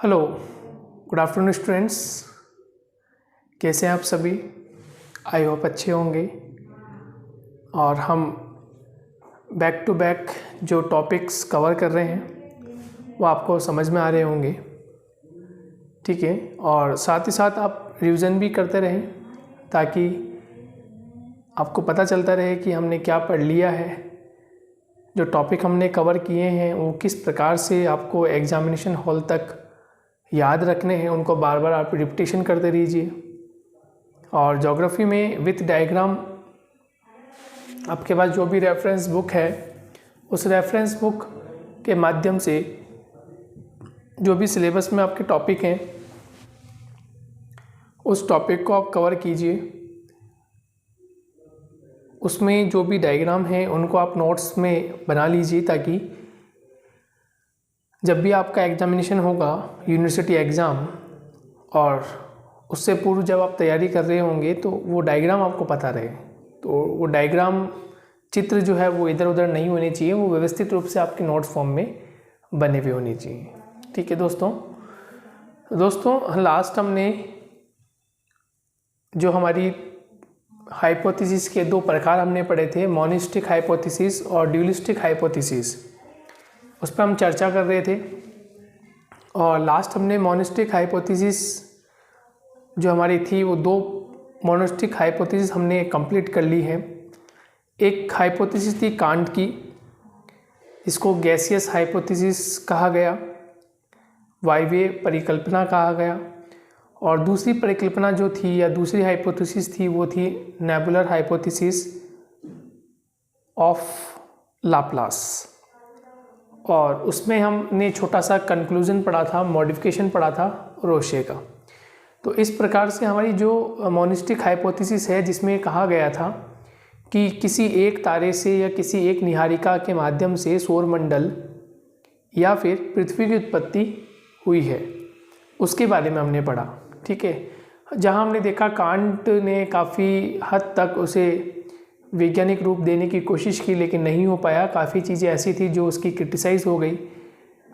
Hello, good afternoon students. कैसे हैं आप सभी? आई होप अच्छे होंगे। और हम बैक टू बैक जो टॉपिक्स कवर कर रहे हैं वो आपको समझ में आ रहे होंगे, ठीक है। और साथ ही साथ आप रिवीजन भी करते रहें ताकि आपको पता चलता रहे कि हमने क्या पढ़ लिया है। जो टॉपिक हमने कवर किए हैं वो किस प्रकार से आपको एग्जामिनेशन हॉल तक याद रखने हैं, उनको बार बार आप रिपीटेशन करते रहिए। और ज्योग्राफी में विथ डायग्राम आपके पास जो भी रेफरेंस बुक है उस रेफरेंस बुक के माध्यम से जो भी सिलेबस में आपके टॉपिक हैं उस टॉपिक को आप कवर कीजिए। उसमें जो भी डायग्राम हैं उनको आप नोट्स में बना लीजिए ताकि जब भी आपका एग्जामिनेशन होगा, यूनिवर्सिटी एग्ज़ाम, और उससे पूर्व जब आप तैयारी कर रहे होंगे तो वो डायग्राम आपको पता रहे। तो वो डायग्राम चित्र जो है वो इधर उधर नहीं होने चाहिए, वो व्यवस्थित रूप से आपके नोट फॉर्म में बने हुए होने चाहिए, ठीक है दोस्तों लास्ट हमने जो हमारी हाइपोथेसिस के दो प्रकार हमने पढ़े थे, मोनिस्टिक हाइपोथेसिस और ड्यूलिस्टिक हाइपोथेसिस, उस पर हम चर्चा कर रहे थे। और लास्ट हमने मोनिस्टिक हाइपोथेसिस जो हमारी थी वो दो मोनिस्टिक हाइपोथेसिस हमने कंप्लीट कर ली है। एक हाइपोथेसिस थी कांट की, इसको गैसियस हाइपोथेसिस कहा गया, वायवीय परिकल्पना कहा गया। और दूसरी परिकल्पना जो थी या दूसरी हाइपोथेसिस थी वो थी नेबुलर हाइपोथेसिस ऑफ लाप्लास। और उसमें हमने छोटा सा कंक्लूजन पढ़ा था, मॉडिफिकेशन पढ़ा था रोशे का। तो इस प्रकार से हमारी जो मोनिस्टिक हाइपोथेसिस है जिसमें कहा गया था कि किसी एक तारे से या किसी एक निहारिका के माध्यम से सौरमंडल या फिर पृथ्वी की उत्पत्ति हुई है, उसके बारे में हमने पढ़ा, ठीक है। जहां हमने देखा कांट ने काफ़ी हद तक उसे वैज्ञानिक रूप देने की कोशिश की लेकिन नहीं हो पाया। काफ़ी चीज़ें ऐसी थी जो उसकी क्रिटिसाइज़ हो गई,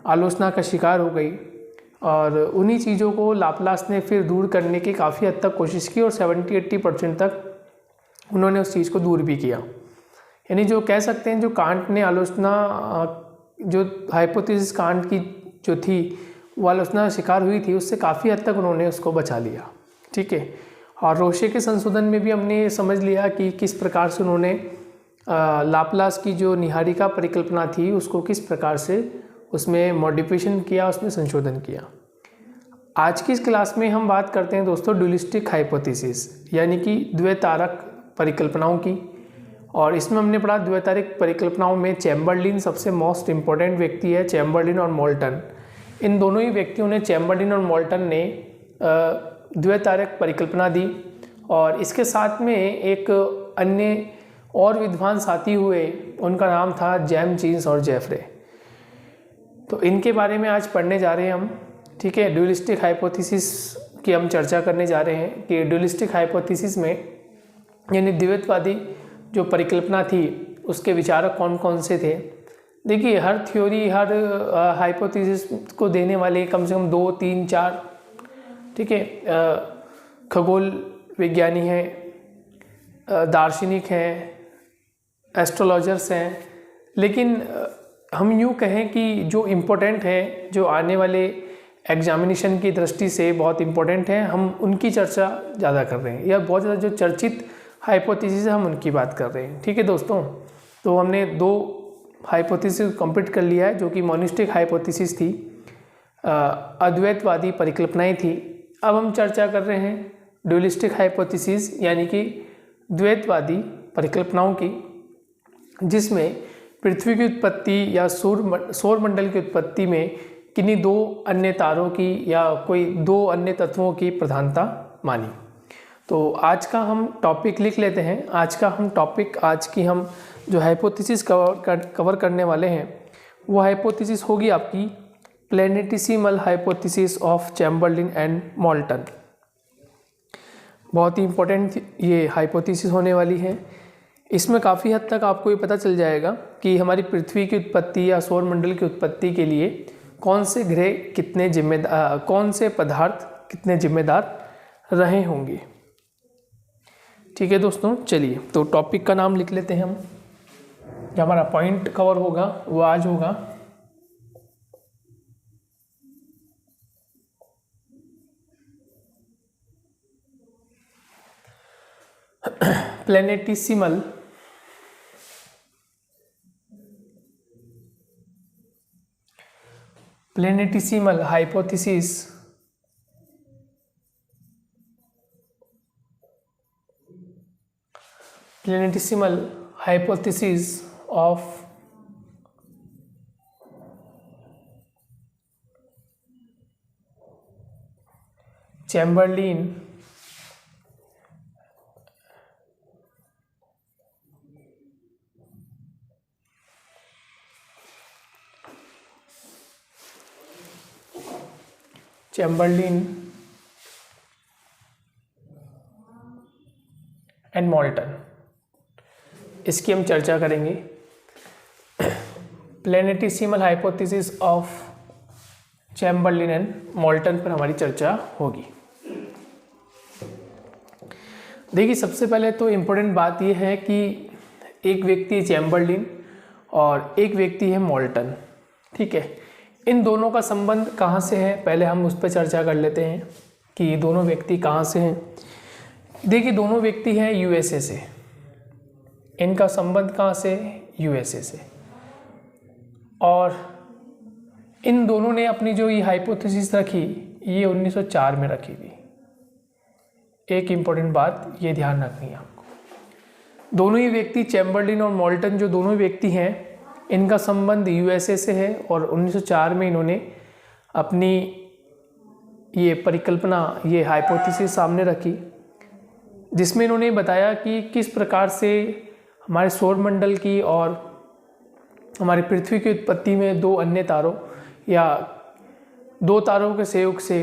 आलोचना का शिकार हो गई, और उन्हीं चीज़ों को लाप्लास ने फिर दूर करने की काफ़ी हद तक कोशिश की और 70-80% तक उन्होंने उस चीज़ को दूर भी किया। यानी जो कह सकते हैं जो कांट ने आलोचना, जो हाइपोथेसिस कांट की जो थी वो आलोचना शिकार हुई थी, उससे काफ़ी हद तक उन्होंने उसको बचा लिया, ठीक है। और रोशे के संशोधन में भी हमने समझ लिया कि किस प्रकार से उन्होंने लाप्लास की जो निहारिका परिकल्पना थी उसको किस प्रकार से उसमें मॉडिफिकेशन किया, उसमें संशोधन किया। आज की इस क्लास में हम बात करते हैं दोस्तों ड्यूलिस्टिक हाइपोथेसिस यानी कि द्वैतारक परिकल्पनाओं की। और इसमें हमने पढ़ा द्वैतारक परिकल्पनाओं में चैम्बरलिन सबसे मोस्ट इम्पॉर्टेंट व्यक्ति है, चैम्बरलिन और मोल्टन। इन दोनों ही व्यक्तियों ने, चैम्बरलिन और मोल्टन ने द्वैतारक परिकल्पना दी। और इसके साथ में एक अन्य और विद्वान साथी हुए, उनका नाम था जेम्स जीन्स और जेफरे। तो इनके बारे में आज पढ़ने जा रहे हैं हम, ठीक है। ड्यूलिस्टिक हाइपोथेसिस की हम चर्चा करने जा रहे हैं कि ड्यूलिस्टिक हाइपोथेसिस में यानी द्वैतवादी जो परिकल्पना थी उसके विचारक कौन कौन से थे। देखिए, हर थ्योरी, हर हाइपोथेसिस को देने वाले कम से कम 2, 3, 4, ठीक है, खगोल विज्ञानी हैं, दार्शनिक हैं, एस्ट्रोलॉजर्स हैं। लेकिन हम यूँ कहें कि जो इम्पोर्टेंट है, जो आने वाले एग्जामिनेशन की दृष्टि से बहुत इम्पोर्टेंट है, हम उनकी चर्चा ज़्यादा कर रहे हैं, या बहुत ज़्यादा जो चर्चित हाइपोथेसिस है हम उनकी बात कर रहे हैं, ठीक है दोस्तों। तो हमने 2 हाइपोथेसिस कंप्लीट कर लिया है जो कि मोनिस्टिक हाइपोथेसिस थी, अद्वैतवादी परिकल्पनाएं थी। अब हम चर्चा कर रहे हैं ड्यूलिस्टिक हाइपोथेसिस यानी कि द्वैतवादी परिकल्पनाओं की, जिसमें पृथ्वी की उत्पत्ति या सौरमंडल की उत्पत्ति में किन्हीं 2 अन्य तारों की या कोई 2 अन्य तत्वों की प्रधानता मानी। तो आज का हम टॉपिक लिख लेते हैं। आज की हम जो हाइपोथेसिस कवर करने वाले हैं वो हाइपोथेसिस होगी आपकी planetesimal hypothesis of Chamberlin and Moulton. बहुत ही इम्पोर्टेंट ये हाइपोथेसिस होने वाली है। इसमें काफ़ी हद तक आपको ये पता चल जाएगा कि हमारी पृथ्वी की उत्पत्ति या सौरमंडल की उत्पत्ति के लिए कौन से ग्रह कितने जिम्मेदार, कौन से पदार्थ कितने जिम्मेदार रहे होंगे। ठीक है दोस्तों, चलिए तो टॉपिक का नाम लिख लेते हैं हम। जो हमारा पॉइंट कवर होगा वो आज होगा planetesimal hypothesis of Chamberlin and Moulton, इसकी हम चर्चा करेंगे। Planetesimal hypothesis of Chamberlin and Moulton पर हमारी चर्चा होगी। देखिए, सबसे पहले तो इम्पोर्टेंट बात यह है कि एक व्यक्ति है चैम्बरलिन और एक व्यक्ति है मोल्टन। ठीक है, इन दोनों का संबंध कहाँ से है, पहले हम उस पर चर्चा कर लेते हैं कि ये दोनों व्यक्ति कहाँ से हैं। देखिए, दोनों व्यक्ति हैं यूएसए से। इनका संबंध कहाँ से, यूएसए से। और इन दोनों ने अपनी जो ये हाइपोथेसिस रखी, ये 1904 में रखी थी। एक इम्पोर्टेंट बात ये ध्यान रखनी है आपको। दोनों ही व्यक्ति, चैम्बरलिन और मोल्टन, जो दोनों व्यक्ति हैं, इनका संबंध यूएसए से है और 1904 में इन्होंने अपनी ये परिकल्पना, ये हाइपोथेसिस सामने रखी, जिसमें इन्होंने बताया कि किस प्रकार से हमारे सौरमंडल की और हमारी पृथ्वी की उत्पत्ति में दो अन्य तारों या दो तारों के सहयोग से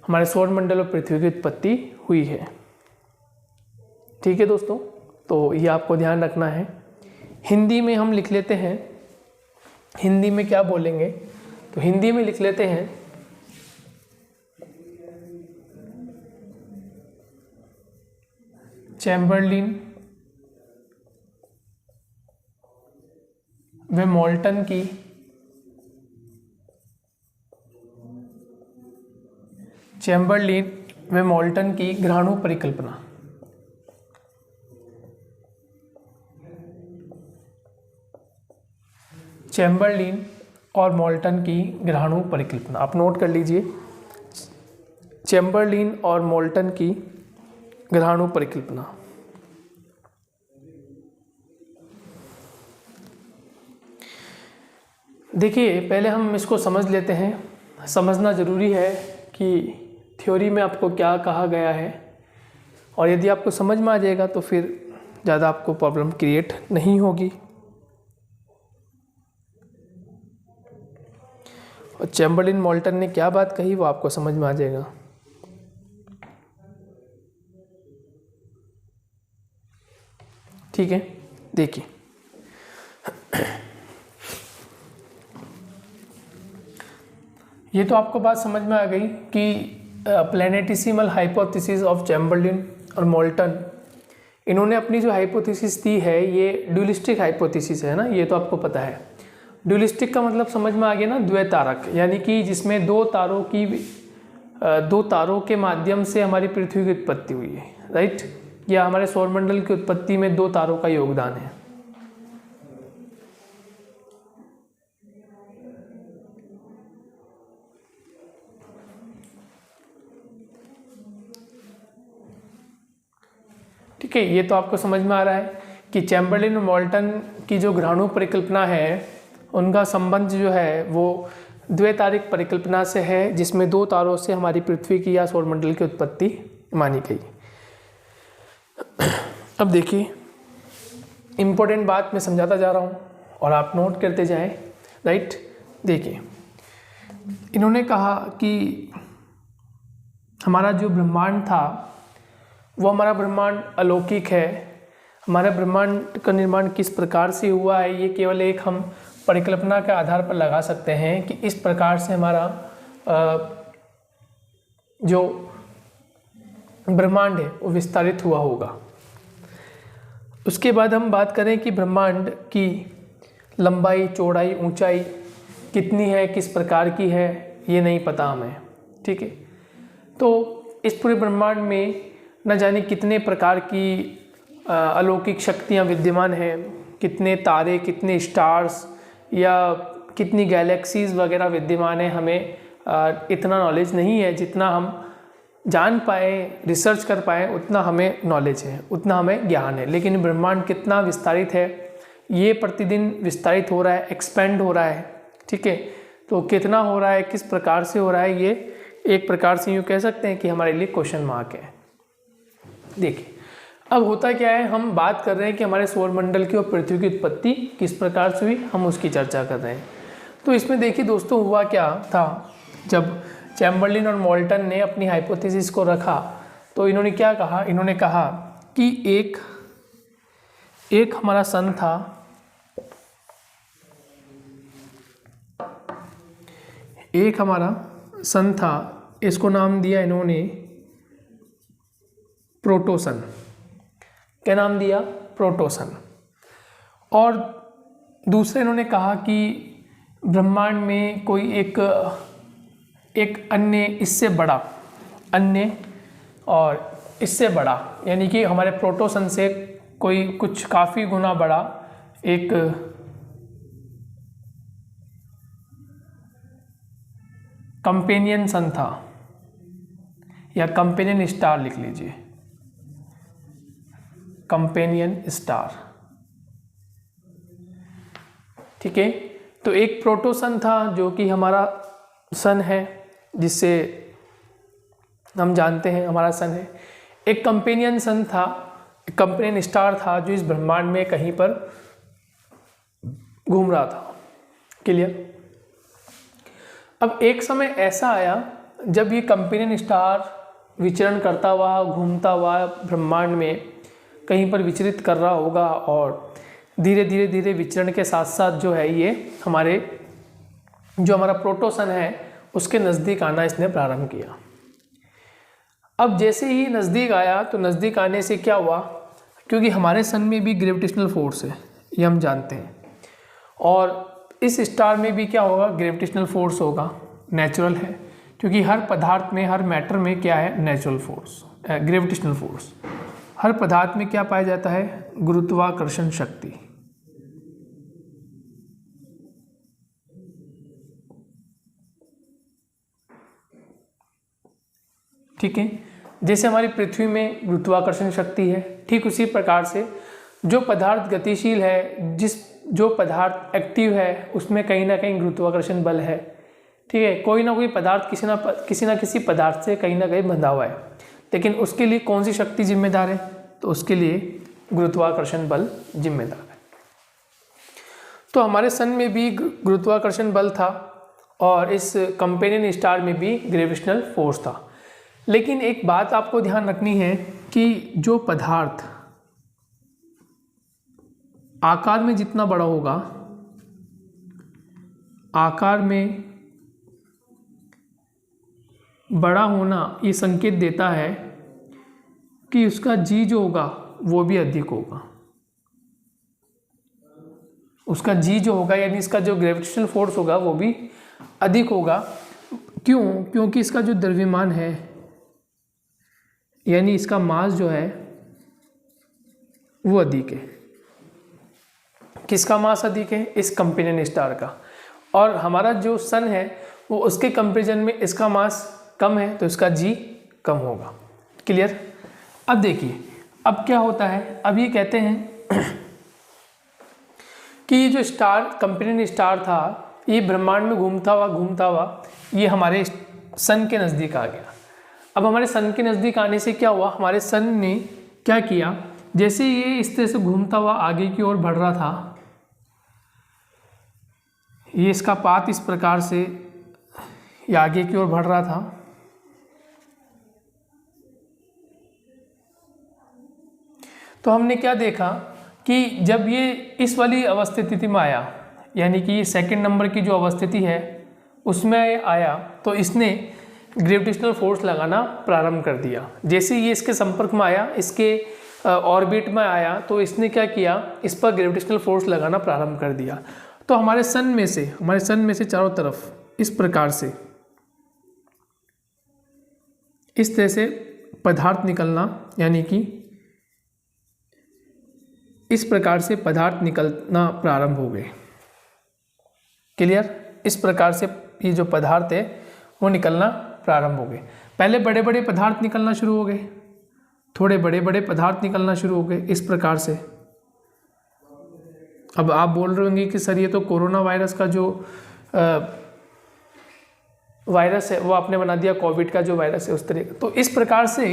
हमारे सौरमंडल और पृथ्वी की उत्पत्ति हुई है। ठीक है दोस्तों, तो ये आपको ध्यान रखना है। हिंदी में हम लिख लेते हैं, हिंदी में क्या बोलेंगे, तो हिंदी में लिख लेते हैं चैम्बरलिन व मोल्टन की ग्रहाणु परिकल्पना। चैम्बरलिन और मोल्टन की ग्रहाणु परिकल्पना आप नोट कर लीजिए। चैम्बरलिन और मोल्टन की ग्रहाणु परिकल्पना। देखिए, पहले हम इसको समझ लेते हैं। समझना ज़रूरी है कि थ्योरी में आपको क्या कहा गया है, और यदि आपको समझ में आ जाएगा तो फिर ज़्यादा आपको प्रॉब्लम क्रिएट नहीं होगी। और चैम्बरलिन मोल्टन ने क्या बात कही वो आपको समझ में आ जाएगा। ठीक है, देखिए, ये तो आपको बात समझ में आ गई कि प्लैनेटिसिमल हाइपोथेसिस ऑफ चैम्बरलिन और मोल्टन, इन्होंने अपनी जो हाइपोथेसिस दी है ये ड्यूलिस्टिक हाइपोथेसिस है ना, ये तो आपको पता है। ड्यूलिस्टिक का मतलब समझ में आ गया ना, द्वैतारक, यानी कि जिसमें दो तारों के माध्यम से हमारी पृथ्वी की उत्पत्ति हुई है, राइट, या हमारे सौरमंडल की उत्पत्ति में दो तारों का योगदान है। ठीक है, ये तो आपको समझ में आ रहा है कि चैम्बरलिन और मोल्टन की जो ग्रहाणु परिकल्पना है, उनका संबंध जो है वो द्वैतारिक परिकल्पना से है, जिसमें दो तारों से हमारी पृथ्वी की या सौरमंडल की उत्पत्ति मानी गई। अब देखिए, इम्पोर्टेंट बात मैं समझाता जा रहा हूँ और आप नोट करते जाएं, राइट। देखिए, इन्होंने कहा कि हमारा जो ब्रह्मांड था वो हमारा ब्रह्मांड अलौकिक है। हमारे ब्रह्मांड का निर्माण किस प्रकार से हुआ है ये केवल एक हम परिकल्पना के आधार पर लगा सकते हैं कि इस प्रकार से हमारा जो ब्रह्मांड है वो विस्तारित हुआ होगा। उसके बाद हम बात करें कि ब्रह्मांड की लंबाई, चौड़ाई, ऊंचाई कितनी है, किस प्रकार की है, ये नहीं पता हमें। ठीक है, तो इस पूरे ब्रह्मांड में न जाने कितने प्रकार की अलौकिक शक्तियाँ विद्यमान हैं, कितने तारे, कितने स्टार्स या कितनी गैलेक्सीज वगैरह विद्यमान है, हमें इतना नॉलेज नहीं है। जितना हम जान पाए, रिसर्च कर पाए, उतना हमें नॉलेज है, उतना हमें ज्ञान है। लेकिन ब्रह्मांड कितना विस्तारित है, ये प्रतिदिन विस्तारित हो रहा है, एक्सपेंड हो रहा है। ठीक है, तो कितना हो रहा है, किस प्रकार से हो रहा है, ये एक प्रकार से यूँ कह सकते हैं कि हमारे लिए क्वेश्चन मार्क है। देखिए अब होता क्या है, हम बात कर रहे हैं कि हमारे सौरमंडल की और पृथ्वी की उत्पत्ति किस प्रकार से हुई, हम उसकी चर्चा कर रहे हैं। तो इसमें देखिए दोस्तों, हुआ क्या था, जब चैम्बरलिन और मोल्टन ने अपनी हाइपोथेसिस को रखा तो इन्होंने क्या कहा, इन्होंने कहा कि एक हमारा सन था, एक हमारा सन था, इसको नाम दिया इन्होंने प्रोटोसन। क्या नाम दिया? प्रोटोसन। और दूसरे इन्होंने कहा कि ब्रह्मांड में कोई एक अन्य इससे बड़ा, अन्य और इससे बड़ा, यानी कि हमारे प्रोटोसन से कोई कुछ काफ़ी गुना बड़ा एक कंपेनियन सन था, या कंपेनियन स्टार लिख लीजिए, कंपेनियन स्टार। ठीक है, तो एक प्रोटोसन था जो कि हमारा सन है, जिससे हम जानते हैं हमारा सन है। एक कंपेनियन सन था, कंपेनियन स्टार था जो इस ब्रह्मांड में कहीं पर घूम रहा था। क्लियर? अब एक समय ऐसा आया जब ये कंपेनियन स्टार विचरण करता हुआ, घूमता हुआ ब्रह्मांड में कहीं पर विचरित कर रहा होगा, और धीरे धीरे धीरे विचरण के साथ साथ जो है ये हमारा प्रोटोसन है उसके नज़दीक आना इसने प्रारंभ किया। अब जैसे ही नज़दीक आया तो नज़दीक आने से क्या हुआ, क्योंकि हमारे सन में भी ग्रेविटेशनल फोर्स है, ये हम जानते हैं, और इस स्टार में भी क्या होगा, ग्रेविटेशनल फोर्स होगा, नेचुरल है, क्योंकि हर पदार्थ में, हर मैटर में क्या है, नेचुरल फोर्स, ग्रेविटेशनल फोर्स। हर पदार्थ में क्या पाया जाता है, गुरुत्वाकर्षण शक्ति। ठीक है, जैसे हमारी पृथ्वी में गुरुत्वाकर्षण शक्ति है, ठीक उसी प्रकार से जो पदार्थ गतिशील है, जो पदार्थ एक्टिव है, उसमें कहीं ना कहीं गुरुत्वाकर्षण बल है। ठीक है, कोई ना कोई पदार्थ किसी ना किसी पदार्थ से कहीं ना कहीं बंधा हुआ है, लेकिन उसके लिए कौन सी शक्ति जिम्मेदार है, तो उसके लिए गुरुत्वाकर्षण बल जिम्मेदार है। तो हमारे सन में भी गुरुत्वाकर्षण बल था और इस कंपेनियन स्टार में भी ग्रेविटेशनल फोर्स था। लेकिन एक बात आपको ध्यान रखनी है कि जो पदार्थ आकार में जितना बड़ा होगा, आकार में बड़ा होना ये संकेत देता है कि उसका जी जो होगा वो भी अधिक होगा। उसका जी जो होगा यानी इसका जो ग्रेविटेशनल फोर्स होगा वो भी अधिक होगा। क्यों? क्योंकि इसका जो द्रव्यमान है यानी इसका मास जो है वो अधिक है। किसका मास अधिक है? इस कंपेनियन स्टार का। और हमारा जो सन है वो उसके कंपेरिजन में इसका मास कम है तो इसका जी कम होगा। क्लियर? अब देखिए अब क्या होता है, अब ये कहते हैं कि ये जो स्टार कंपेनियन स्टार था ये ब्रह्मांड में घूमता हुआ ये हमारे सन के नज़दीक आ गया। अब हमारे सन के नज़दीक आने से क्या हुआ, हमारे सन ने क्या किया, जैसे ये इस तरह से घूमता हुआ आगे की ओर बढ़ रहा था, ये इसका पाथ इस प्रकार से ये आगे की ओर बढ़ रहा था, तो हमने क्या देखा कि जब ये इस वाली अवस्थिति में आया, यानी कि ये सेकंड नंबर की जो अवस्थिति है उसमें आया तो इसने ग्रेविटेशनल फोर्स लगाना प्रारंभ कर दिया। जैसे ये इसके संपर्क में आया, इसके ऑर्बिट में आया, तो इसने क्या किया, इस पर ग्रेविटेशनल फोर्स लगाना प्रारंभ कर दिया। तो हमारे सन में से चारों तरफ इस प्रकार से, इस तरह से पदार्थ निकलना, यानी कि इस प्रकार से पदार्थ निकलना प्रारंभ हो गए। क्लियर? इस प्रकार से ये जो पदार्थ है वो निकलना प्रारंभ हो गए। पहले बड़े बड़े पदार्थ निकलना शुरू हो गए, थोड़े बड़े बड़े पदार्थ निकलना शुरू हो गए इस प्रकार से। अब आप बोल रहे होंगे कि सर ये तो कोरोना वायरस का जो वायरस है वो आपने बना दिया, कोविड का जो वायरस है उस तरह। तो इस प्रकार से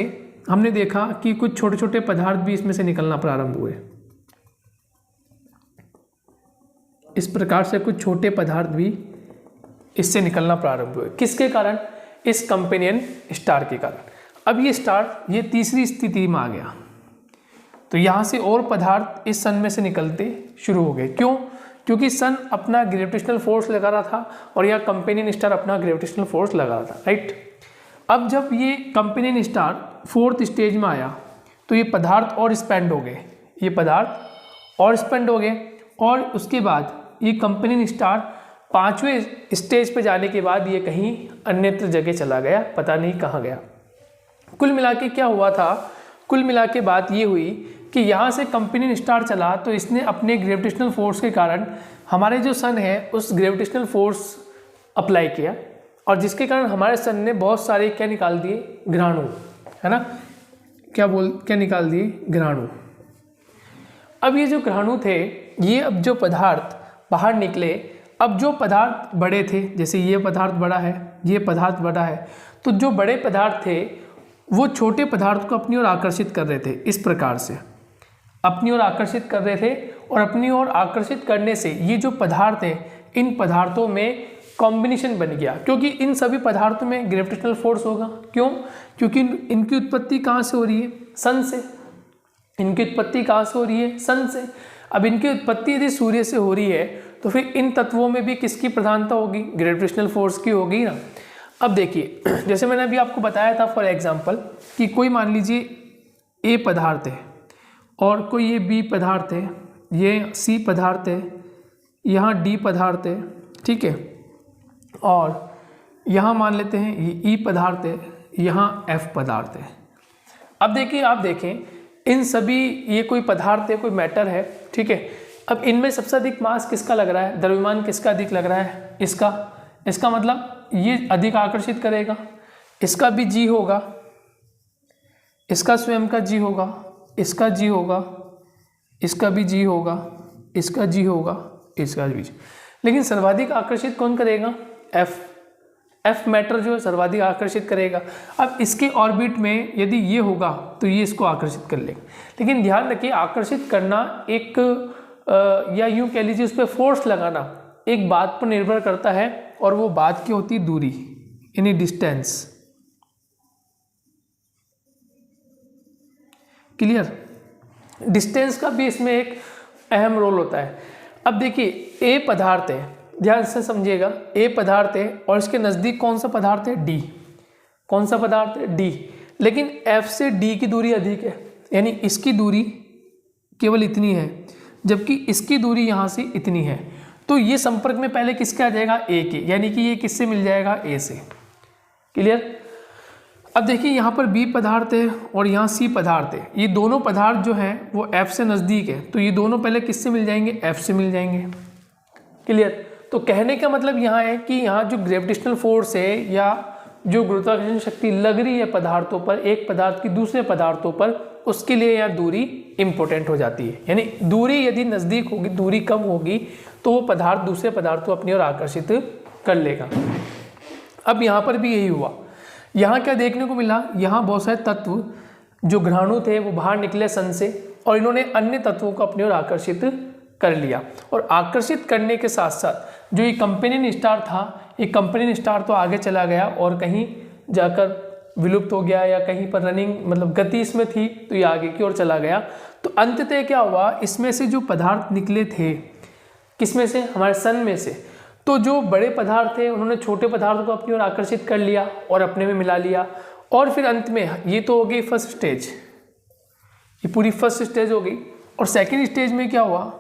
हमने देखा कि कुछ छोटे छोटे पदार्थ भी इसमें से निकलना प्रारंभ हुए। इस प्रकार से कुछ छोटे पदार्थ भी इससे निकलना प्रारंभ हुए। किसके कारण? इस कंपेनियन स्टार के कारण। अब ये स्टार ये तीसरी स्थिति में आ गया, तो यहाँ से और पदार्थ इस सन में से निकलते शुरू हो गए। क्यों? क्योंकि सन अपना ग्रेविटेशनल फोर्स लगा रहा था और यहाँ कंपेनियन स्टार अपना ग्रेविटेशनल फोर्स लगा रहा था, राइट। अब जब ये कंपेनियन स्टार फोर्थ स्टेज में आया तो ये पदार्थ और एक्सपेंड हो गए, ये पदार्थ और एक्सपेंड हो गए, और उसके बाद ये कंपेनियन स्टार पांचवें स्टेज पे जाने के बाद ये कहीं अन्यत्र जगह चला गया, पता नहीं कहाँ गया। कुल मिला के क्या हुआ था, कुल मिला के बात ये हुई कि यहाँ से कंपेनियन स्टार चला तो इसने अपने ग्रेविटेशनल फोर्स के कारण हमारे जो सन है उस ग्रेविटेशनल फोर्स अप्लाई किया, और जिसके कारण हमारे सन ने बहुत सारे क्या निकाल दिए, ग्रहाणु, है ना। क्या निकाल दिए, ग्रहाणु। अब ये जो ग्रहाणु थे, ये अब जो पदार्थ बाहर निकले, अब जो पदार्थ बड़े थे, जैसे ये पदार्थ बड़ा है, ये पदार्थ बड़ा है, तो जो बड़े पदार्थ थे वो छोटे पदार्थ को अपनी ओर आकर्षित कर रहे थे। इस प्रकार से अपनी ओर आकर्षित कर रहे थे, और अपनी ओर आकर्षित करने से ये जो पदार्थ है, इन पदार्थों में कॉम्बिनेशन बन गया, क्योंकि इन सभी पदार्थों में ग्रेविटेशनल फोर्स होगा। क्यों? क्योंकि इनकी उत्पत्ति कहाँ से हो रही है, सन से। इनकी उत्पत्ति कहाँ से हो रही है, सन से। अब इनकी उत्पत्ति यदि सूर्य से हो रही है तो फिर इन तत्वों में भी किसकी प्रधानता होगी, ग्रेविटेशनल फोर्स की होगी ना। अब देखिए, जैसे मैंने अभी आपको बताया था फॉर एग्जांपल कि कोई मान लीजिए ए पदार्थ है और कोई ये बी पदार्थ है, ये सी पदार्थ है, यहाँ डी पदार्थ है, ठीक है, और यहाँ मान लेते हैं ये ई पदार्थ है, यहाँ एफ पदार्थ है। अब देखिए, आप देखें इन सभी, ये कोई पदार्थ है, कोई मैटर है, ठीक है। अब इनमें सबसे अधिक मास किसका लग रहा है, द्रव्यमान किसका अधिक लग रहा है, इसका मतलब ये अधिक आकर्षित करेगा, इसका भी जी होगा, इसका स्वयं का जी होगा, इसका जी होगा, इसका भी जी होगा, इसका जी होगा, इसका भी जी। लेकिन सर्वाधिक आकर्षित कौन करेगा, एफ मैटर जो है सर्वाधिक आकर्षित करेगा। अब इसके ऑर्बिट में यदि ये होगा तो ये इसको आकर्षित कर लेगा। लेकिन ध्यान रखिए, आकर्षित करना एक या यूँ कह लीजिए उस पर फोर्स लगाना एक बात पर निर्भर करता है, और वो बात क्या होती है, दूरी, यानी डिस्टेंस। क्लियर? डिस्टेंस का भी इसमें एक अहम रोल होता है। अब देखिए, ए पदार्थ है, ध्यान से समझिएगा, ए पदार्थ है और इसके नज़दीक कौन सा पदार्थ है, डी। कौन सा पदार्थ है, डी। लेकिन एफ से डी की दूरी अधिक है, यानी इसकी दूरी केवल इतनी है, जबकि इसकी दूरी यहाँ से इतनी है। तो ये संपर्क में पहले किसके आ जाएगा, ए के, यानी कि ये किससे मिल जाएगा, ए से। क्लियर? अब देखिए, यहाँ पर बी पदार्थ है और यहाँ सी पदार्थ है। ये दोनों पदार्थ जो हैं वो एफ से नज़दीक है, तो ये दोनों पहले किससे मिल जाएंगे, एफ से मिल जाएंगे। क्लियर? तो कहने का मतलब यहाँ है कि यहाँ जो ग्रेविटेशनल फोर्स है या जो गुरुत्वाकर्षण शक्ति लग रही है पदार्थों पर, एक पदार्थ की दूसरे पदार्थों पर, उसके लिए यहाँ दूरी इम्पोर्टेंट हो जाती है। यानी दूरी यदि नज़दीक होगी, दूरी कम होगी, तो वो पदार्थ दूसरे पदार्थ को अपनी ओर आकर्षित कर लेगा। अब यहाँ पर भी यही हुआ। यहाँ क्या देखने को मिला, यहाँ बहुत सारे तत्व जो ग्रहाणु थे वो बाहर निकले सन से, और इन्होंने अन्य तत्वों को अपनी ओर आकर्षित कर लिया। और आकर्षित करने के साथ साथ जो ये कंपेनियन स्टार था, ये कंपेनियन स्टार तो आगे चला गया और कहीं जाकर विलुप्त हो गया, या कहीं पर रनिंग मतलब गति इसमें थी तो ये आगे की ओर चला गया। तो अंततः क्या हुआ, इसमें से जो पदार्थ निकले थे, किसमें से? हमारे सन में से। तो जो बड़े पदार्थ थे उन्होंने छोटे पदार्थों को अपनी ओर आकर्षित कर लिया और अपने में मिला लिया, और फिर अंत में ये तो हो गई फर्स्ट स्टेज, ये पूरी फर्स्ट स्टेज हो गई। और सेकेंड स्टेज में क्या हुआ,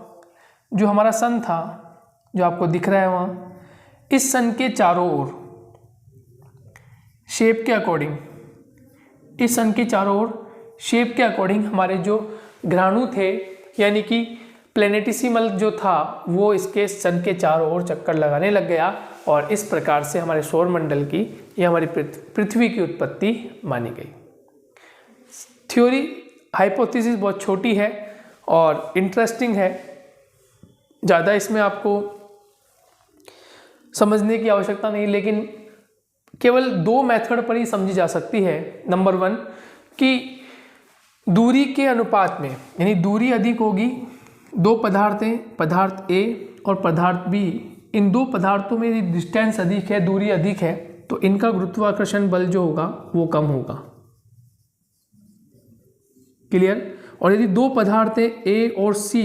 जो हमारा सन था जो आपको दिख रहा है वहाँ, इस सन के चारों ओर शेप के अकॉर्डिंग, इस सन के चारों ओर शेप के अकॉर्डिंग हमारे जो ग्रहाणु थे यानी कि प्लेनेटिसिमल जो था वो इसके सन के चारों ओर चक्कर लगाने लग गया, और इस प्रकार से हमारे सौर मंडल की या हमारी पृथ्वी की उत्पत्ति मानी गई। थ्योरी हाइपोथेसिस बहुत छोटी है और इंटरेस्टिंग है, ज़्यादा इसमें आपको समझने की आवश्यकता नहीं, लेकिन केवल 2 मेथड पर ही समझी जा सकती है। नंबर 1 कि दूरी के अनुपात में, यानी दूरी अधिक होगी, 2 पदार्थ हैं, पदार्थ A और पदार्थ B, इन 2 पदार्थों में यदि डिस्टेंस अधिक है, दूरी अधिक है, तो इनका गुरुत्वाकर्षण बल जो होगा वो कम होगा। क्लियर? और यदि 2 पदार्थ है A और C,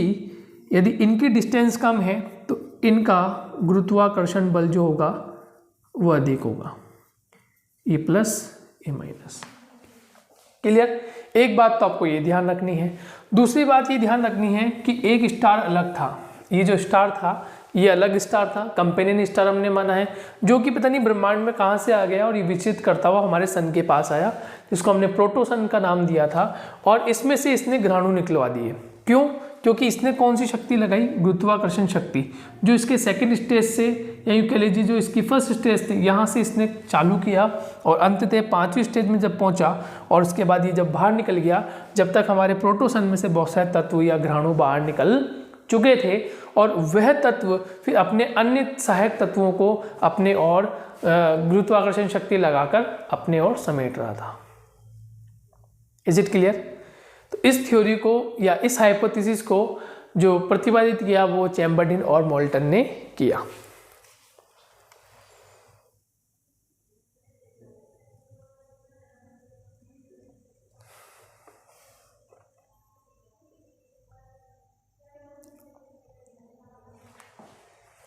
यदि इनकी डिस्टेंस कम है तो इनका गुरुत्वाकर्षण बल जो होगा वो अधिक होगा, E plus A minus. Clear? एक बात तो आपको ये ध्यान रखनी है। दूसरी बात ये ध्यान रखनी है कि एक स्टार अलग था, ये जो स्टार था ये अलग स्टार था, कंपेनियन स्टार हमने माना है, जो कि पता नहीं ब्रह्मांड में कहाँ से आ गया और ये विचलित करता हुआ हमारे सन के पास आया, जिसको हमने प्रोटोसन का नाम दिया था, और इसमें से इसने ग्रहाणु निकलवा दिए। क्यों? क्योंकि इसने कौन सी शक्ति लगाई? गुरुत्वाकर्षण शक्ति, जो इसके सेकंड स्टेज से, या यूँ कह लीजिए जो इसकी फर्स्ट स्टेज थी यहाँ से इसने चालू किया, और अंततः 5वीं स्टेज में जब पहुँचा और उसके बाद ये जब बाहर निकल गया, जब तक हमारे प्रोटोसन में से बहुत सारे तत्व या ग्रहाणु बाहर निकल चुके थे, और वह तत्व फिर अपने अन्य सहायक तत्वों को अपने ओर गुरुत्वाकर्षण शक्ति लगाकर अपने ओर समेट रहा था। Is it clear? तो इस थ्योरी को या इस हाइपोथेसिस को जो प्रतिपादित किया वो चैम्बर्लिन और मोल्टन ने किया।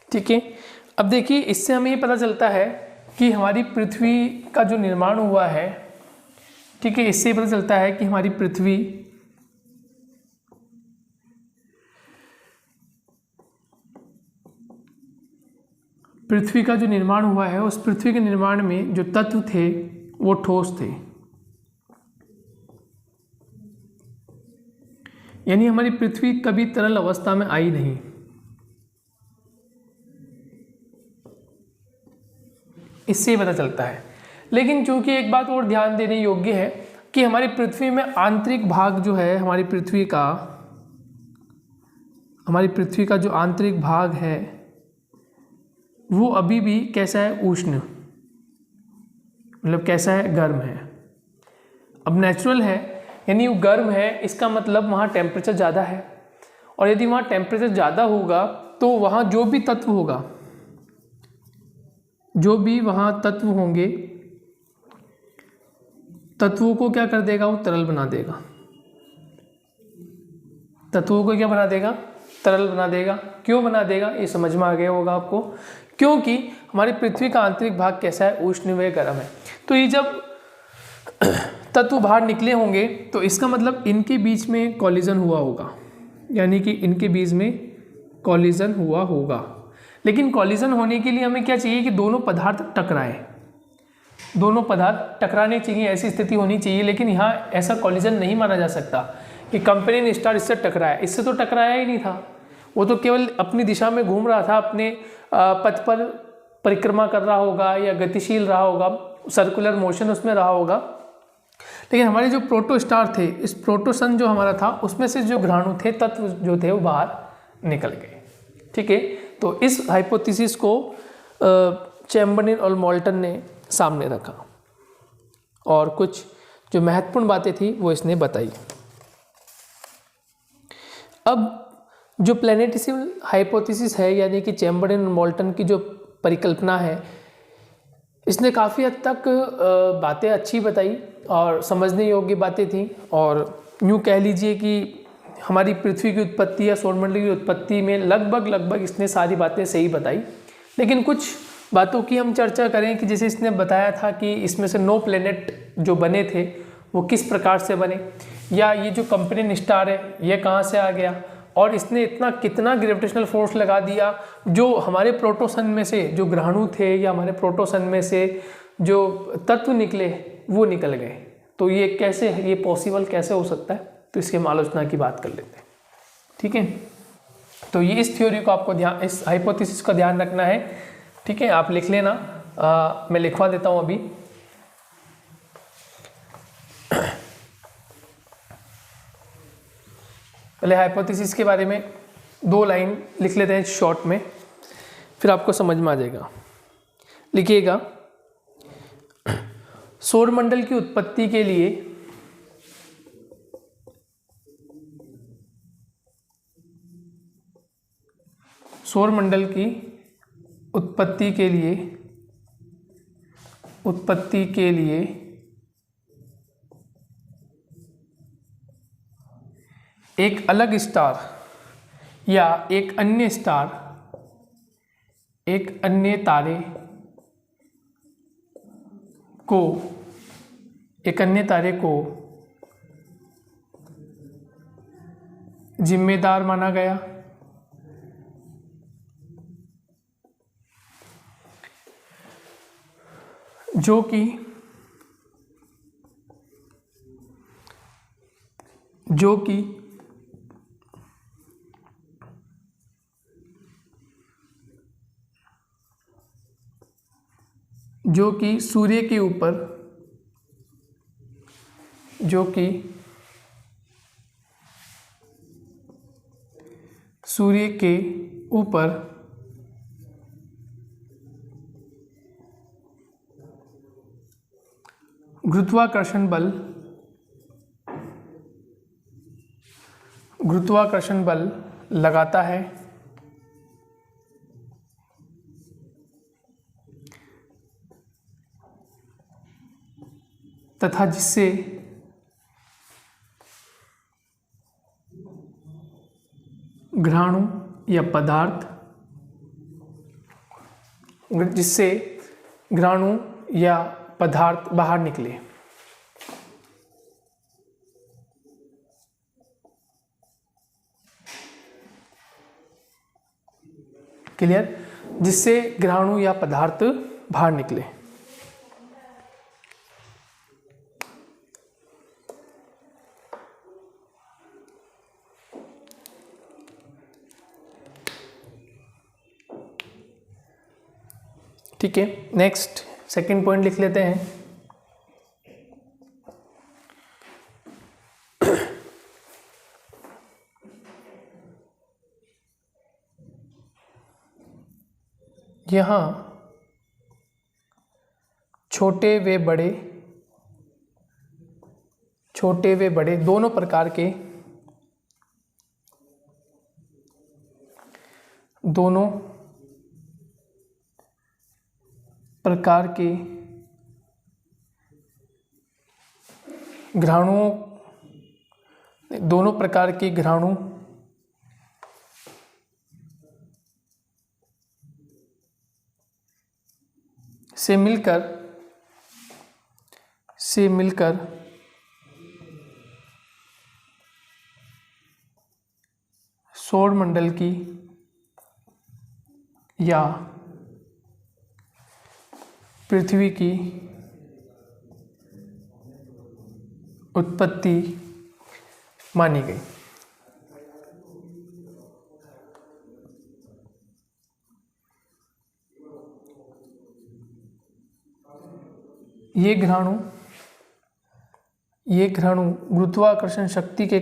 ठीक है, अब देखिए इससे हमें ये पता चलता है कि हमारी पृथ्वी का जो निर्माण हुआ है, ठीक है, इससे पता चलता है कि हमारी पृथ्वी का जो निर्माण हुआ है, उस पृथ्वी के निर्माण में जो तत्व थे वो ठोस थे, यानी हमारी पृथ्वी कभी तरल अवस्था में आई नहीं। इससे पता चलता है। लेकिन चूंकि एक बात और ध्यान देने योग्य है कि हमारी पृथ्वी में आंतरिक भाग जो है, हमारी पृथ्वी का जो आंतरिक भाग है वो अभी भी कैसा है? उष्ण, मतलब कैसा है? गर्म है। अब नेचुरल है यानी वो गर्म है, इसका मतलब वहाँ टेम्परेचर ज़्यादा है, और यदि वहाँ टेम्परेचर ज़्यादा होगा तो वहाँ जो भी तत्व होगा, जो भी वहाँ तत्व होंगे, तत्वों को क्या कर देगा? वो तरल बना देगा। तत्वों को क्या बना देगा? तरल बना देगा। क्यों बना देगा? ये समझ में आ गया होगा आपको, क्योंकि हमारी पृथ्वी का आंतरिक भाग कैसा है? उष्ण व गर्म है। तो ये जब तत्व बाहर निकले होंगे तो इसका मतलब इनके बीच में कॉलिजन हुआ होगा, यानी कि इनके बीच में कॉलिजन हुआ होगा। लेकिन कॉलिजन होने के लिए हमें क्या चाहिए? कि दोनों पदार्थ टकराएं, दोनों पदार्थ टकराने चाहिए, ऐसी स्थिति होनी चाहिए। लेकिन यहाँ ऐसा कॉलिजन नहीं माना जा सकता कि कंपेनियन स्टार इससे टकराया, इससे तो टकराया ही नहीं था। वो तो केवल अपनी दिशा में घूम रहा था, अपने पथ पर परिक्रमा कर रहा होगा या गतिशील रहा होगा, सर्कुलर मोशन उसमें रहा होगा। लेकिन हमारे जो प्रोटो स्टार थे, इस प्रोटोसन जो हमारा था, उसमें से जो ग्रहाणु थे, तत्व जो थे, वो बाहर निकल गए। ठीक है, तो इस हाइपोथेसिस को चैम्बर्लिन और मोल्टन ने सामने रखा, और कुछ जो महत्वपूर्ण बातें थी वो इसने बताई। अब जो प्लैनेटिसिमल हाइपोथेसिस है, यानी कि चैम्बर्लिन और मोल्टन की जो परिकल्पना है, इसने काफ़ी हद तक बातें अच्छी बताई और समझने योग्य बातें थी, और यूँ कह लीजिए कि हमारी पृथ्वी की उत्पत्ति या सौरमंडल की उत्पत्ति में लगभग इसने सारी बातें सही बताई, लेकिन कुछ बातों की हम चर्चा करें कि जैसे इसने बताया था कि इसमें से 9 प्लेनेट जो बने थे वो किस प्रकार से बने, या ये जो कंपेनियन स्टार है ये कहाँ से आ गया, और इसने कितना ग्रेविटेशनल फोर्स लगा दिया जो हमारे प्रोटोसन में से जो ग्रहाणु थे या हमारे प्रोटोसन में से जो तत्व निकले वो निकल गए। तो ये कैसे, ये पॉसिबल कैसे हो सकता है, तो इसकी हम आलोचना की बात कर लेते हैं। ठीक है, तो ये इस थ्योरी को आपको ध्यान, इस हाइपोथेसिस का ध्यान रखना है। ठीक है, आप लिख लेना, मैं लिखवा देता हूँ अभी। पहले हाइपोथेसिस के बारे में 2 लाइन लिख लेते हैं शॉर्ट में, फिर आपको समझ में आ जाएगा। लिखिएगा, सौरमंडल की उत्पत्ति के लिए सौरमंडल की उत्पत्ति के लिए एक अलग स्टार या एक अन्य तारे को जिम्मेदार माना गया, जो कि सूर्य के ऊपर गुरुत्वाकर्षण बल लगाता है तथा जिससे ग्रहाणु या पदार्थ बाहर निकले। क्लियर, जिससे ग्रहाणु या पदार्थ बाहर निकले। ठीक है, नेक्स्ट सेकंड पॉइंट लिख लेते हैं। यहाँ छोटे व बड़े दोनों प्रकार के ग्रहाणु से मिलकर सौरमंडल की या पृथ्वी की उत्पत्ति मानी गई। ये ग्रहाणु गुरुत्वाकर्षण शक्ति के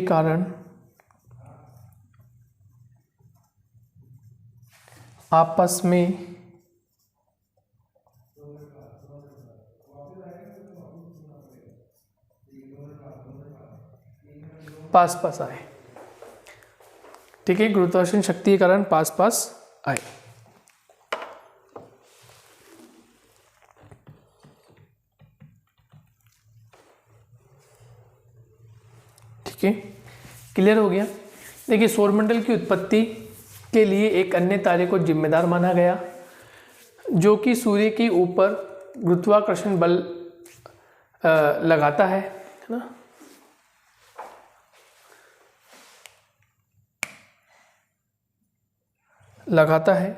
कारण आपस में पास आए। ठीक है, गुरुत्वाकर्षण शक्ति के कारण पास पास आए। ठीक है, क्लियर हो गया। देखिए, सौरमंडल की उत्पत्ति के लिए एक अन्य तारे को जिम्मेदार माना गया जो कि सूर्य के ऊपर गुरुत्वाकर्षण बल लगाता है ना, लगाता है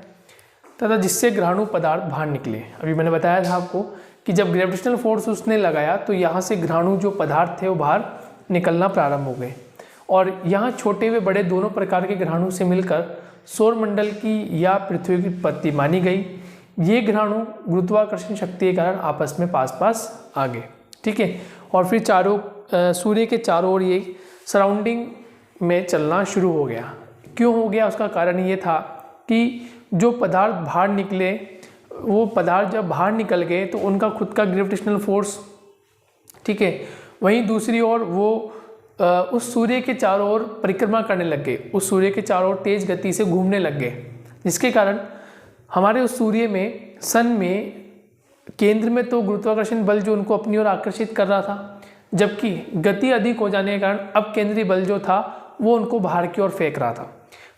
तथा जिससे ग्रहाणु पदार्थ बाहर निकले। अभी मैंने बताया था आपको कि जब ग्रेविटेशनल फोर्स उसने लगाया तो यहाँ से ग्रहाणु जो पदार्थ थे वो बाहर निकलना प्रारंभ हो गए, और यहाँ छोटे व बड़े दोनों प्रकार के ग्रहाणु से मिलकर सौरमंडल की या पृथ्वी की उत्पत्ति मानी गई। ये ग्रहाणु गुरुत्वाकर्षण शक्ति के कारण आपस में पास पास आ गए। ठीक है, और फिर सूर्य के चारों ओर ये सराउंडिंग में चलना शुरू हो गया। क्यों हो गया, उसका कारण ये था कि जो पदार्थ बाहर निकले, वो पदार्थ जब बाहर निकल गए तो उनका खुद का ग्रेविटेशनल फोर्स, ठीक है, वहीं दूसरी ओर वो उस सूर्य के चारों ओर परिक्रमा करने लग गए, उस सूर्य के चारों ओर तेज गति से घूमने लग गए, जिसके कारण हमारे उस सूर्य में, सन में केंद्र में तो गुरुत्वाकर्षण बल जो उनको अपनी ओर आकर्षित कर रहा था, जबकि गति अधिक हो जाने के कारण अब केंद्रीय बल जो था वो उनको बाहर की ओर फेंक रहा था।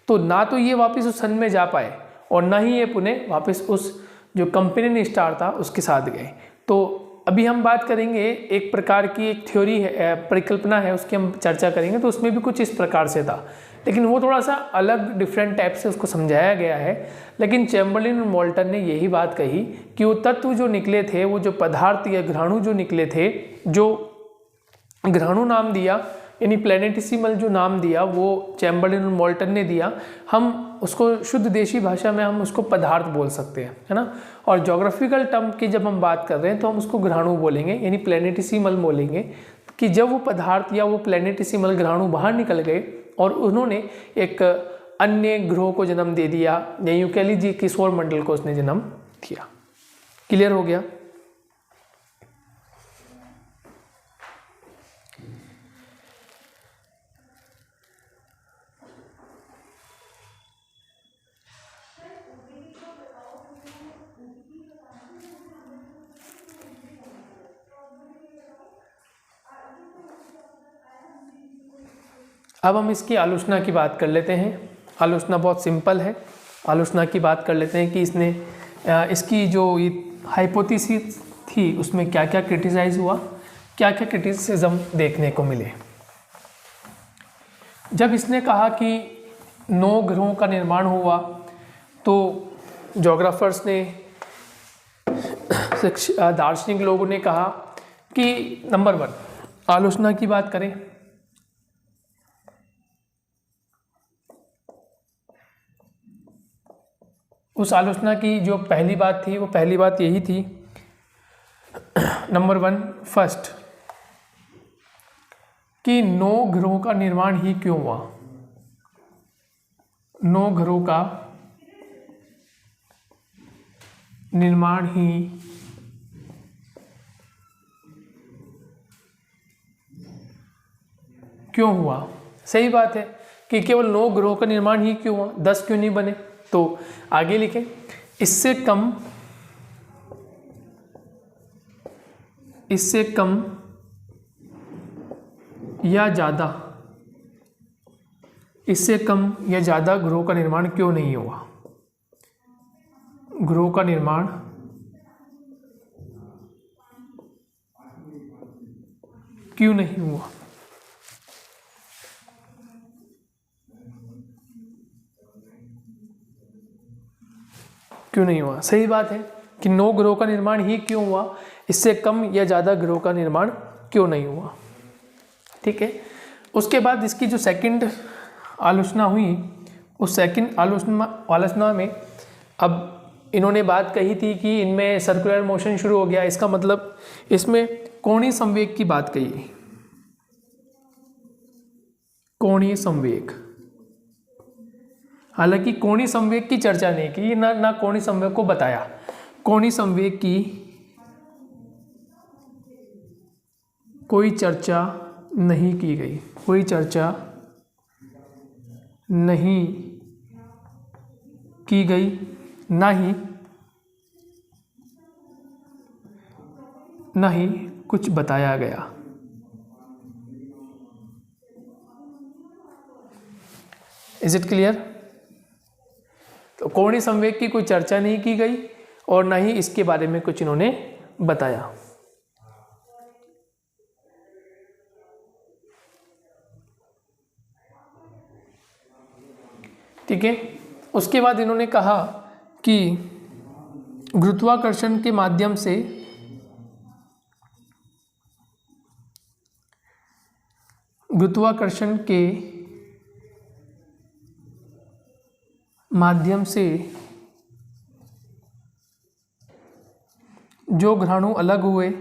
तो ना तो ये वापस उस सन में जा पाए और ना ही ये पुनः वापस उस जो कंपेनियन स्टार था उसके साथ गए। तो अभी हम बात करेंगे, एक प्रकार की एक थ्योरी है, परिकल्पना है, उसकी हम चर्चा करेंगे। तो उसमें भी कुछ इस प्रकार से था, लेकिन वो थोड़ा सा अलग डिफरेंट टाइप से उसको समझाया गया है। लेकिन चैम्बरलिन और मोल्टन ने यही बात कही कि वो तत्व जो निकले थे, वो जो पदार्थ या ग्रहाणु जो निकले थे, जो ग्रहाणु नाम दिया यानी प्लैनेटिसिमल जो नाम दिया वो चैम्बरलिन और मोल्टन ने दिया। हम उसको शुद्ध देशी भाषा में हम उसको पदार्थ बोल सकते हैं, है ना। और ज्योग्राफिकल टर्म की जब हम बात कर रहे हैं तो हम उसको ग्रहाणु बोलेंगे, यानी प्लैनेटिसिमल बोलेंगे, कि जब वो पदार्थ या वो प्लैनेटिसिमल ग्रहाणु बाहर निकल गए और उन्होंने एक अन्य ग्रहों को जन्म दे दिया, या यूं कह लीजिए कि सौरमंडल को उसने जन्म दिया। क्लियर हो गया। अब हम इसकी आलोचना की बात कर लेते हैं। आलोचना बहुत सिंपल है। आलोचना की बात कर लेते हैं कि इसने इसकी जो ये हाइपोथेसिस थी उसमें क्या क्या क्रिटिसाइज हुआ, क्या क्या क्रिटिसिज्म देखने को मिले। जब इसने कहा कि 9 ग्रहों का निर्माण हुआ तो ज्योग्राफर्स ने, दार्शनिक लोगों ने कहा कि नंबर 1 आलोचना की बात करें, उस आलोचना की जो पहली बात थी वो पहली बात यही थी, नंबर 1 फर्स्ट, कि 9 ग्रहों का निर्माण ही क्यों हुआ। 9 ग्रहों का निर्माण ही क्यों हुआ। सही बात है कि केवल 9 ग्रहों का निर्माण ही क्यों हुआ, 10 क्यों नहीं बने। तो आगे लिखें, इससे कम या ज़्यादा, इससे कम या ज़्यादा ग्रहों का निर्माण क्यों नहीं हुआ। ग्रहों का निर्माण क्यों नहीं हुआ। क्यों नहीं हुआ, सही बात है कि 9 ग्रहों का निर्माण ही क्यों हुआ, इससे कम या ज़्यादा ग्रहों का निर्माण क्यों नहीं हुआ। ठीक है, उसके बाद इसकी जो सेकंड आलोचना हुई, उस सेकंड आलोचना में अब इन्होंने बात कही थी कि इनमें सर्कुलर मोशन शुरू हो गया। इसका मतलब इसमें कोणीय संवेग की बात कही, कोणीय संवेग। हालांकि कोणीय संवेग की चर्चा नहीं की, ना कोणीय संवेग को बताया। कोणीय संवेग की कोई चर्चा नहीं की गई, कोई चर्चा नहीं की गई, ना ही कुछ बताया गया। Is it clear? तो कोणीय संवेग की कोई चर्चा नहीं की गई और ना ही इसके बारे में कुछ इन्होंने बताया। ठीक है। उसके बाद इन्होंने कहा कि गुरुत्वाकर्षण के माध्यम से जो ग्रहाणु अलग हुए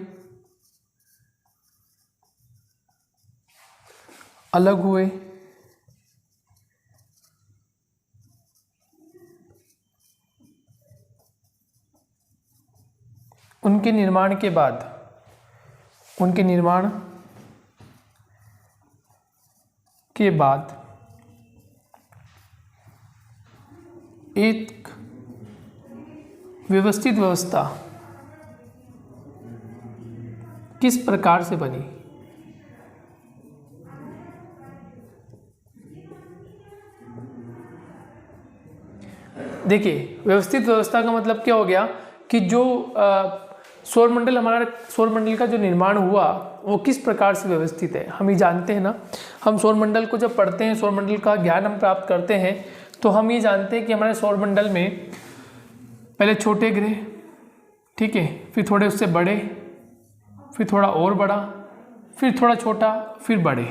उनके निर्माण के बाद एक व्यवस्थित व्यवस्था किस प्रकार से बनी। देखिए, व्यवस्थित व्यवस्था का मतलब क्या हो गया कि जो सौरमंडल का जो निर्माण हुआ वो किस प्रकार से व्यवस्थित है। हम ये जानते हैं ना, हम सौरमंडल को जब पढ़ते हैं, सौरमंडल का ज्ञान हम प्राप्त करते हैं, तो हम ये जानते हैं कि हमारे सौरमंडल में पहले छोटे ग्रह, ठीक है, फिर थोड़े उससे बड़े, फिर थोड़ा और बड़ा, फिर थोड़ा छोटा, फिर बड़े।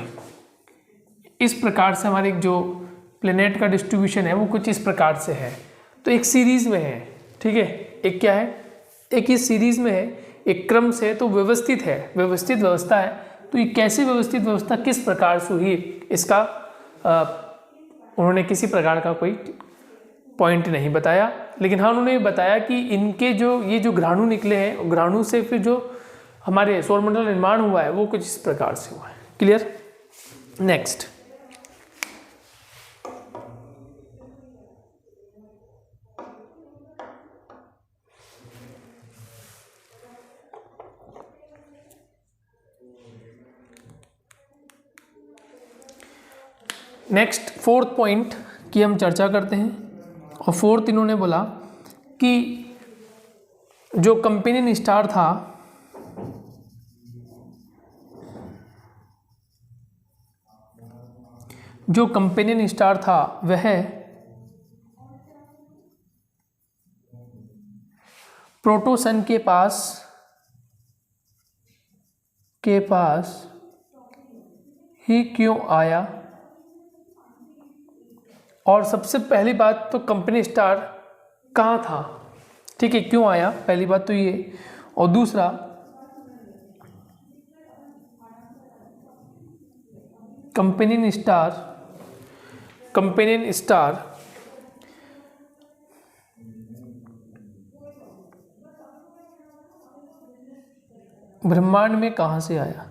इस प्रकार से हमारे जो प्लेनेट का डिस्ट्रीब्यूशन है वो कुछ इस प्रकार से है। तो एक सीरीज में है, ठीक है, एक क्या है, एक इस सीरीज में है, एक क्रम से, तो व्यवस्थित है, व्यवस्थित व्यवस्था है। तो ये कैसे व्यवस्थित व्यवस्था किस प्रकार से हुई, इसका उन्होंने किसी प्रकार का कोई पॉइंट नहीं बताया, लेकिन हाँ उन्होंने बताया कि इनके ये जो ग्रहाणु निकले हैं, ग्रहाणु से फिर जो हमारे सौरमंडल निर्माण हुआ है वो कुछ इस प्रकार से हुआ है। क्लियर? नेक्स्ट, फोर्थ पॉइंट की हम चर्चा करते हैं। और फोर्थ इन्होंने बोला कि जो कंपेनियन स्टार था, वह प्रोटोसन के पास ही क्यों आया। और सबसे पहली बात तो कंपेनियन स्टार कहाँ था, ठीक है, क्यों आया, पहली बात तो ये। और दूसरा, कंपेनियन स्टार ब्रह्मांड में कहाँ से आया।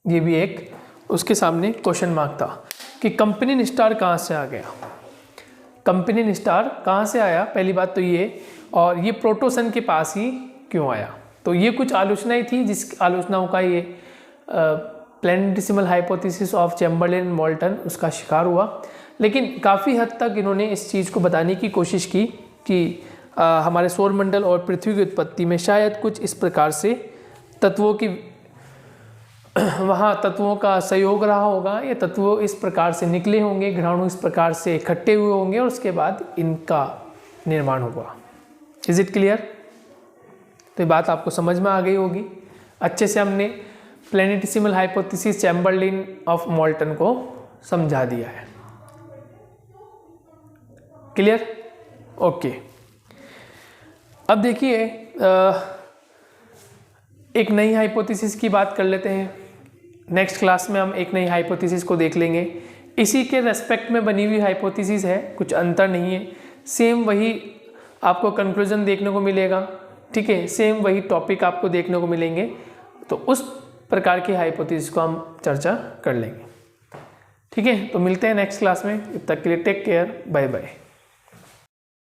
ये भी एक उसके सामने क्वेश्चन मार्क था कि कंपेनियन स्टार कहाँ से आ गया, कंपेनियन स्टार कहाँ से आया, पहली बात तो ये। और ये प्रोटोसन के पास ही क्यों आया। तो ये कुछ आलोचनाएं थी, जिस आलोचनाओं का ये planetesimal hypothesis of Chamberlin and Moulton उसका शिकार हुआ। लेकिन काफ़ी हद तक इन्होंने इस चीज़ को बताने की कोशिश की कि हमारे सौरमंडल और पृथ्वी की उत्पत्ति में शायद कुछ इस प्रकार से तत्वों का सहयोग रहा होगा, ये तत्व इस प्रकार से निकले होंगे, ग्रहाणु इस प्रकार से इकट्ठे हुए होंगे और उसके बाद इनका निर्माण हुआ। Is it clear? तो ये बात आपको समझ में आ गई होगी। अच्छे से हमने प्लैनेटेसिमल हाइपोथेसिस चैम्बरलेन ऑफ मोल्टन को समझा दिया है। क्लियर? ओके। अब देखिए एक नई हाइपोथेसिस की बात कर लेते हैं। नेक्स्ट क्लास में हम एक नई हाइपोथेसिस को देख लेंगे। इसी के रेस्पेक्ट में बनी हुई हाइपोथेसिस है, कुछ अंतर नहीं है, सेम वही आपको कंक्लूजन देखने को मिलेगा, ठीक है, सेम वही टॉपिक आपको देखने को मिलेंगे। तो उस प्रकार की हाइपोथेसिस को हम चर्चा कर लेंगे। ठीक है, तो मिलते हैं नेक्स्ट क्लास में। तब तक के लिए टेक केयर, बाय बाय।